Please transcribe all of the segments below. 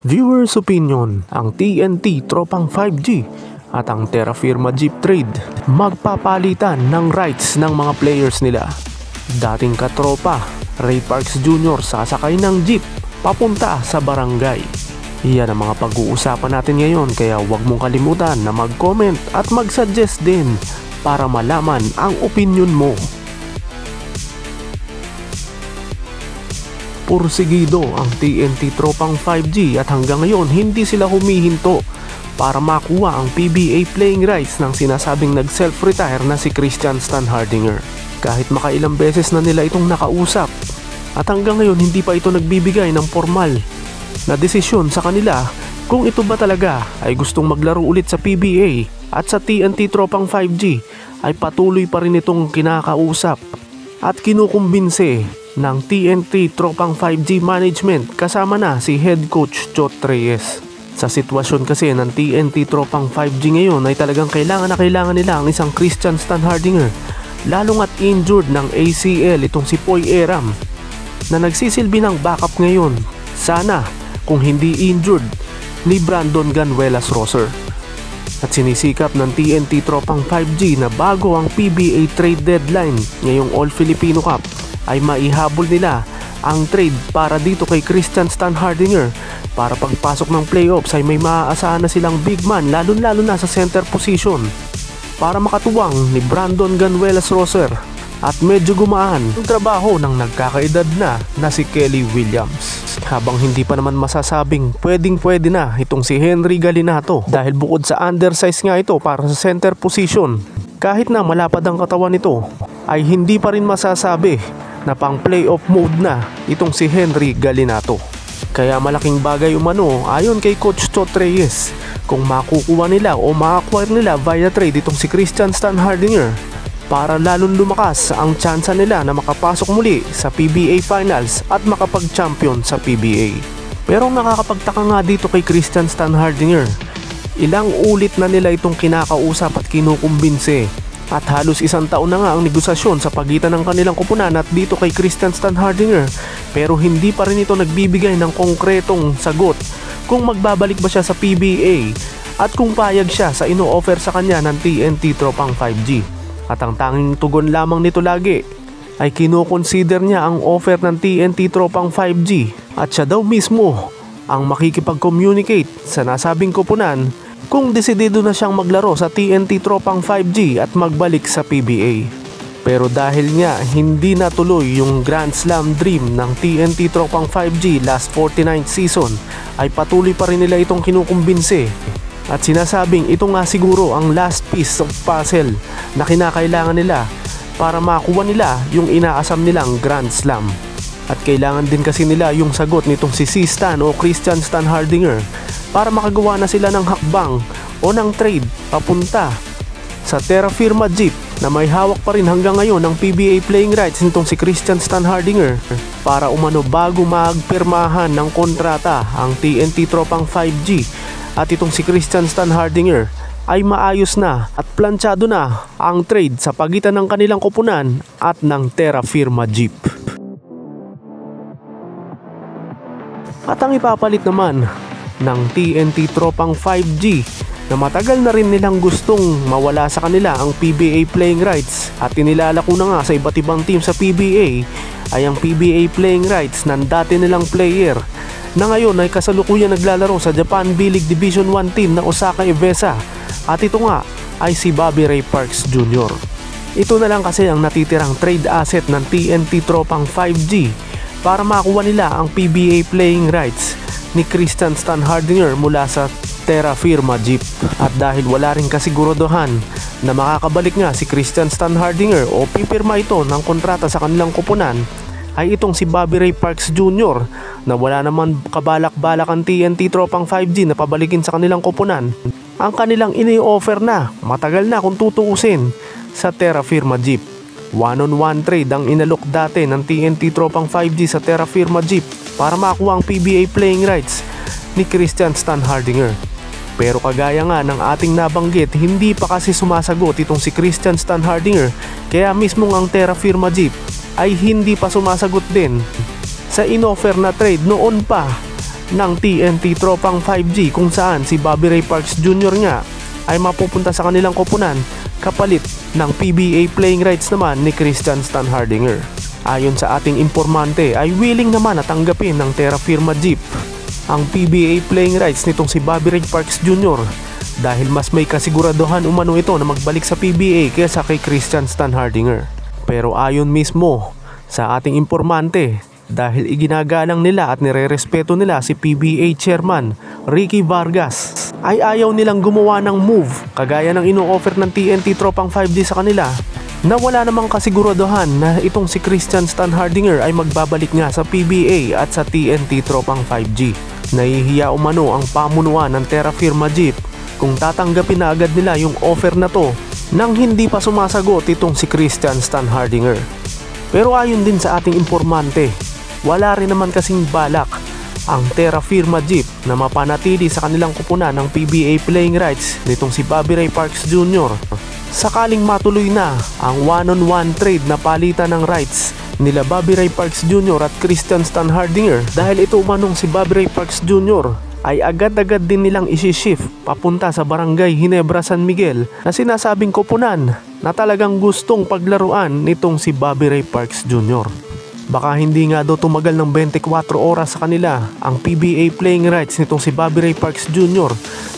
Viewers opinion, ang TNT Tropang 5G at ang Terra Firma Jeep trade magpapalitan ng rights ng mga players nila. Dating katropa, Ray Parks Jr. sasakay ng jeep papunta sa barangay. Iyan ang mga pag-uusapan natin ngayon, kaya huwag mong kalimutan na mag-comment at mag-suggest din para malaman ang opinion mo. Pursigido ang TNT Tropang 5G at hanggang ngayon hindi sila humihinto para makuha ang PBA playing rights ng sinasabing nag-self-retire na si Christian Stan Hardinger. Kahit makailang beses na nila itong nakausap at hanggang ngayon hindi pa ito nagbibigay ng formal na desisyon sa kanila kung ito ba talaga ay gustong maglaro ulit sa PBA, at sa TNT Tropang 5G ay patuloy pa rin itong kinakausap at kinukumbinse ng TNT Tropang 5G management kasama na si head coach Chot Reyes. Sa sitwasyon kasi ng TNT Tropang 5G ngayon ay talagang kailangan nila ang isang Christian Stan Hardinger, lalong at injured ng ACL itong si Poy Eram na nagsisilbi ng backup ngayon, sana kung hindi injured, ni Brandon Ganuelas Roser. At sinisikap ng TNT Tropang 5G na bago ang PBA trade deadline ngayong All Filipino Cup ay maihabol nila ang trade para dito kay Christian Stan Hardinger, para pagpasok ng playoffs ay may maaasahan na silang big man, lalo na sa center position, para makatuwang ni Brandon Ganuelas Roser at medyo gumaan ang trabaho ng nagkakaedad na si Kelly Williams. Habang hindi pa naman masasabing pwede na itong si Henry Galinato dahil bukod sa undersize nga ito para sa center position, kahit na malapad ang katawan nito ay hindi pa rin masasabi na pang playoff mode na itong si Henry Galinato. Kaya malaking bagay umano ayon kay Coach Chot Reyes kung makukuha nila o ma-acquire nila via trade itong si Christian Stan Hardinger, para lalong lumakas ang tsansa nila na makapasok muli sa PBA Finals at makapag-champion sa PBA. Pero nakakapagtaka nga dito kay Christian Stan Hardinger, ilang ulit na nila itong kinakausap at kinukumbinse, at halos isang taon na nga ang negosasyon sa pagitan ng kanilang kupunan at dito kay Christian Stan Hardinger, pero hindi pa rin ito nagbibigay ng konkretong sagot kung magbabalik ba siya sa PBA at kung payag siya sa ino-offer sa kanya ng TNT Tropang 5G. At ang tanging tugon lamang nito lagi ay kinoconsider niya ang offer ng TNT Tropang 5G at siya daw mismo ang makikipag-communicate sa nasabing kupunan kung desidido na siyang maglaro sa TNT Tropang 5G at magbalik sa PBA. Pero dahil nga hindi natuloy yung Grand Slam dream ng TNT Tropang 5G last 49th season, ay patuloy pa rin nila itong kinukumbinse at sinasabing ito nga siguro ang last piece of puzzle na kinakailangan nila para makuha nila yung inaasam nilang Grand Slam. At kailangan din kasi nila yung sagot nitong si Stan o Christian Stan Hardinger para makagawa na sila ng hakbang o ng trade papunta sa Terra Firma Jeep na may hawak pa rin hanggang ngayon ng PBA playing rights nitong si Christian Stan Hardinger, para umano bago magpirmahan ng kontrata ang TNT Tropang 5G at itong si Christian Stan Hardinger ay maayos na at planchado na ang trade sa pagitan ng kanilang kupunan at ng Terra Firma Jeep. At ang ipapalit naman ng TNT Tropang 5G na matagal na rin nilang gustong mawala sa kanila ang PBA playing rights at inilalako na nga sa iba't ibang team sa PBA ay ang PBA playing rights ng dati nilang player na ngayon ay kasalukuyan naglalaro sa Japan B-League Division 1 team na Osaka Evesa, at ito nga ay si Bobby Ray Parks Jr. Ito na lang kasi ang natitirang trade asset ng TNT Tropang 5G para makuha nila ang PBA playing rights ni Christian Stan Hardinger mula sa Terra Firma Jeep. At dahil wala rin kasiguraduhan na makakabalik nga si Christian Stan Hardinger o pipirma ito ng kontrata sa kanilang kupunan, ay itong si Bobby Ray Parks Jr. na wala naman kabalak-balak ang TNT Tropang 5G na pabalikin sa kanilang kupunan, ang kanilang ini-offer na matagal na kung tutuusin sa Terra Firma Jeep. One-on-one trade ang inalok dati ng TNT Tropang 5G sa Terra Firma Jeep para makuha ang PBA playing rights ni Christian Stan Hardinger. Pero kagaya nga ng ating nabanggit, hindi pa kasi sumasagot itong si Christian Stan Hardinger, kaya mismo ang Terra Firma Jeep ay hindi pa sumasagot din sa inoffer na trade noon pa ng TNT Tropang 5G, kung saan si Bobby Ray Parks Jr. nga ay mapupunta sa kanilang koponan kapalit ng PBA playing rights naman ni Christian Stan Hardinger. Ayon sa ating impormante ay willing naman na tanggapin ng Terra Firma Jeep ang PBA playing rights nitong si Bobby Ray Parks Jr. dahil mas may kasiguraduhan umano ito na magbalik sa PBA kaysa kay Christian Stan Hardinger. Pero ayon mismo sa ating informante, dahil iginagalang nila at nirerespeto nila si PBA Chairman Ricky Vargas, ay ayaw nilang gumawa ng move kagaya ng ino-offer ng TNT Tropang 5G sa kanila na wala namang kasiguraduhan na itong si Christian Stan Hardinger ay magbabalik nga sa PBA at sa TNT Tropang 5G. Nahihiya umano ang pamunuan ng Terra Firma Jeep kung tatanggapin na agad nila yung offer na to nang hindi pa sumasagot itong si Christian Stan Hardinger. Pero ayon din sa ating informante, wala rin naman kasing balak ang Terra Firma Jeep na mapanatili sa kanilang kupunan ng PBA playing rights nitong si Bobby Ray Parks Jr. sakaling matuloy na ang one-on-one trade na palitan ng rights nila Bobby Ray Parks Jr. at Christian Stan Hardinger, dahil ito umanong si Bobby Ray Parks Jr. ay agad-agad din nilang isi-shift papunta sa Barangay Ginebra San Miguel na sinasabing koponan na talagang gustong paglaruan nitong si Bobby Ray Parks Jr. Baka hindi nga daw tumagal ng 24 oras sa kanila ang PBA playing rights nitong si Bobby Ray Parks Jr.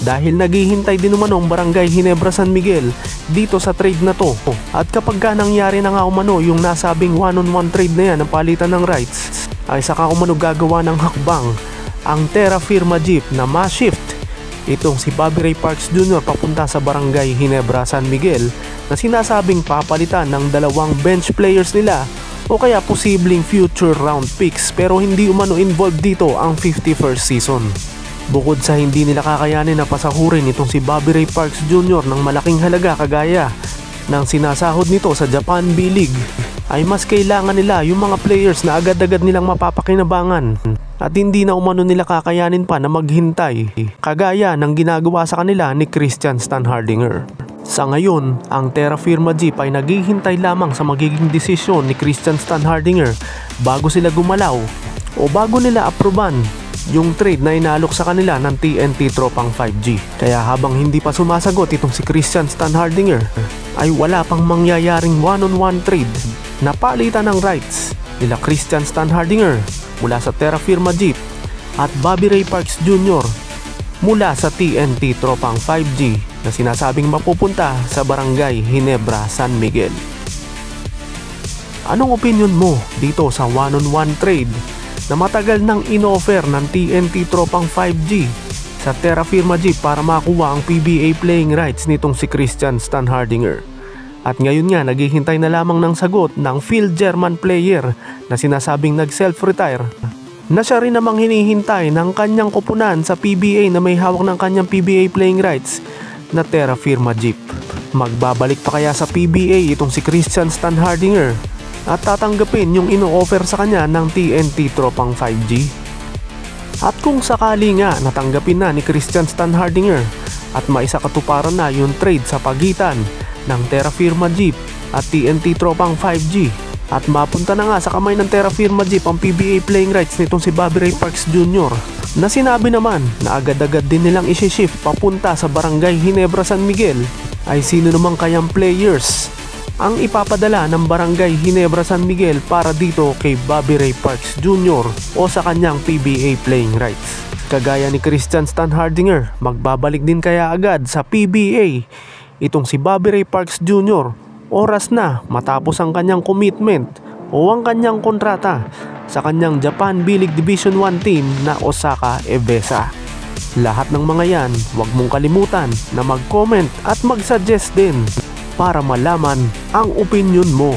dahil naghihintay din umano ang Barangay Ginebra San Miguel dito sa trade na to. At kapag ka nangyari na nga umano yung nasabing one-on-one trade na yan ng palitan ng rights, ay saka umano gagawa ng hakbang ang Terra Firma Jeep na ma-shift itong si Bobby Ray Parks Jr. papunta sa Barangay Ginebra San Miguel na sinasabing papalitan ng dalawang bench players nila o kaya posibleng future round picks, pero hindi umano involved dito ang 51st season. Bukod sa hindi nila kakayanin na pasahurin itong si Bobby Ray Parks Jr. ng malaking halaga kagaya ng sinasahod nito sa Japan B-League, ay mas kailangan nila yung mga players na agad-agad nilang mapapakinabangan at hindi na umano nila kakayanin pa na maghintay kagaya ng ginagawa sa kanila ni Christian Stan Hardinger. Sa ngayon, ang Terra Firma Jeep ay naghihintay lamang sa magiging desisyon ni Christian Stan Hardinger bago sila gumalaw o bago nila aproban yung trade na inalok sa kanila ng TNT Tropang 5G. Kaya habang hindi pa sumasagot itong si Christian Stan Hardinger, ay wala pang mangyayaring one-on-one trade na palitan ng rights nila Christian Stan Hardinger mula sa Terra Firma Jeep at Bobby Ray Parks Jr. mula sa TNT Tropang 5G na sinasabing mapupunta sa Barangay Ginebra San Miguel. Anong opinion mo dito sa one-on-one trade na matagal nang inoffer ng TNT Tropang 5G sa Terra Firma Jeep para makuha ang PBA playing rights nitong si Christian Stan Hardinger? At ngayon nga naghihintay na lamang ng sagot ng field German player na sinasabing nag-self-retire na siya rin namang hinihintay ng kanyang koponan sa PBA na may hawak ng kanyang PBA playing rights na Terra Firma Jeep. Magbabalik pa kaya sa PBA itong si Christian Stan Hardinger at tatanggapin yung ino-offer sa kanya ng TNT Tropang 5G? At kung sakali nga natanggapin na ni Christian Stan Hardinger at maisakatuparan na yung trade sa pagitan ng Terra Firma Jeep at TNT Tropang 5G at mapunta na nga sa kamay ng Terra Firma Jeep ang PBA playing rights nitong si Bobby Ray Parks Jr. na sinabi naman na agad-agad din nilang isi-shift papunta sa Barangay Ginebra San Miguel, ay sino namang kayang players ang ipapadala ng Barangay Ginebra San Miguel para dito kay Bobby Ray Parks Jr. o sa kanyang PBA playing rights? Kagaya ni Christian Stan Hardinger, magbabalik din kaya agad sa PBA itong si Bobby Ray Parks Jr. oras na matapos ang kanyang commitment o ang kanyang kontrata sa kanyang Japan B-League Division 1 team na Osaka Ebesa. Lahat ng mga yan, huwag mong kalimutan na mag-comment at mag-suggest din para malaman ang opinion mo.